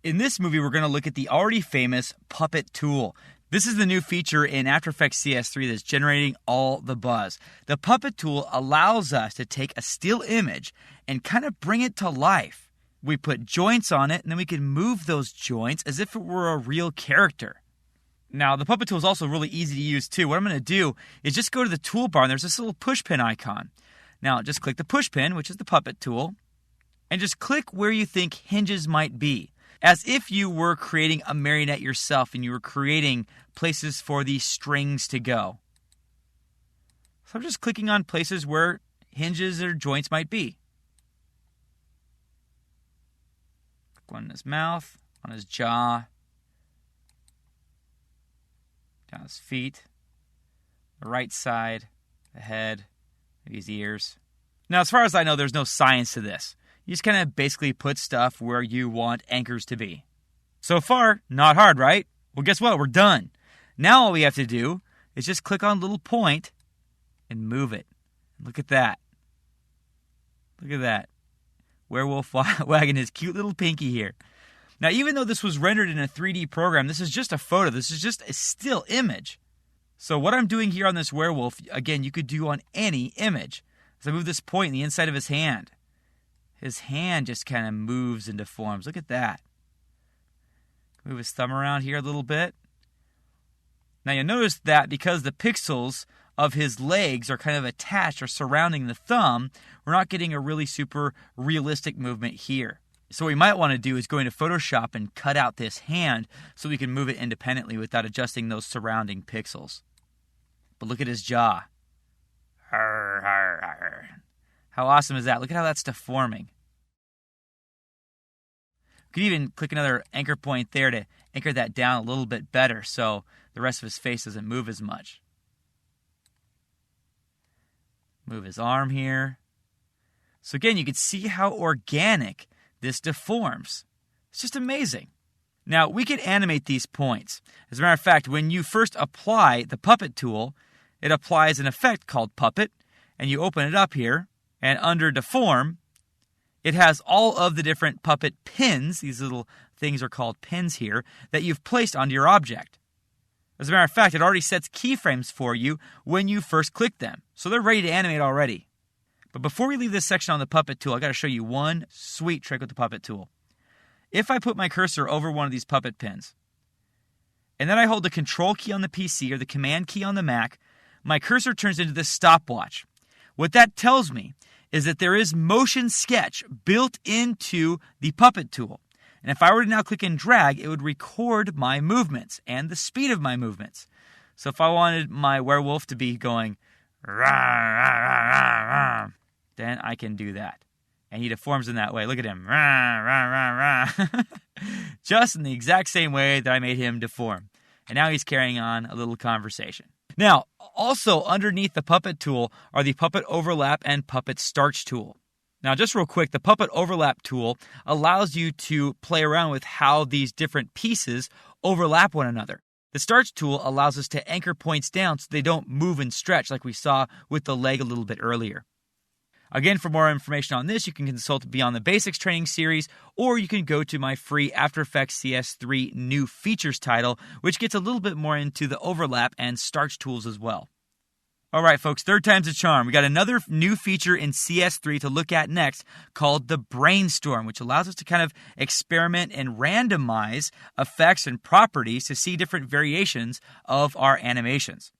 In this movie, we're going to look at the already famous Puppet tool. This is the new feature in After Effects CS3 that's generating all the buzz. The Puppet tool allows us to take a still image and kind of bring it to life. We put joints on it, and then we can move those joints as if it were a real character. Now, the Puppet tool is also really easy to use too. What I'm going to do is just go to the toolbar, and there's this little push pin icon. Now, just click the push pin, which is the Puppet tool, and just click where you think hinges might be, as if you were creating a marionette yourself and you were creating places for these strings to go. So I'm just clicking on places where hinges or joints might be. Click one in his mouth, on his jaw, down his feet, the right side, the head, maybe his ears. Now, as far as I know, there's no science to this. You just kind of basically put stuff where you want anchors to be. So far, not hard, right? Well, guess what? We're done. Now all we have to do is just click on a little point and move it. Look at that. Look at that. Werewolf wagging his cute little pinky here. Now, even though this was rendered in a 3D program, this is just a photo. This is just a still image. So what I'm doing here on this werewolf, again, you could do on any image. As I move this point in the inside of his hand, his hand just kind of moves and deforms. Look at that. Move his thumb around here a little bit. Now you'll notice that because the pixels of his legs are kind of attached or surrounding the thumb, we're not getting a really super realistic movement here. So what we might want to do is go into Photoshop and cut out this hand so we can move it independently without adjusting those surrounding pixels. But look at his jaw. How awesome is that? Look at how that's deforming. You could even click another anchor point there to anchor that down a little bit better so the rest of his face doesn't move as much. Move his arm here. So again, you can see how organic this deforms. It's just amazing. Now, we can animate these points. As a matter of fact, when you first apply the Puppet tool, it applies an effect called Puppet, and you open it up here, and under Deform, it has all of the different Puppet pins, these little things are called pins here, that you've placed onto your object. As a matter of fact, it already sets keyframes for you when you first click them, so they're ready to animate already. But before we leave this section on the Puppet tool, I've got to show you one sweet trick with the Puppet tool. If I put my cursor over one of these Puppet pins, and then I hold the Control key on the PC or the Command key on the Mac, my cursor turns into this stopwatch. What that tells me is that there is motion sketch built into the Puppet tool. And if I were to now click and drag, it would record my movements and the speed of my movements. So if I wanted my werewolf to be going, rah, rah, rah, rah, rah, then I can do that. And he deforms in that way. Look at him. Rah, rah, rah, rah. Just in the exact same way that I made him deform. And now he's carrying on a little conversation. Now, also underneath the Puppet tool are the Puppet Overlap and Puppet Starch tool. Now, just real quick, the Puppet Overlap tool allows you to play around with how these different pieces overlap one another. The Starch tool allows us to anchor points down so they don't move and stretch like we saw with the leg a little bit earlier. Again, for more information on this, you can consult Beyond the Basics training series, or you can go to my free After Effects CS3 new features title, which gets a little bit more into the overlap and starch tools as well. All right, folks, third time's a charm. We got another new feature in CS3 to look at next called the Brainstorm, which allows us to kind of experiment and randomize effects and properties to see different variations of our animations.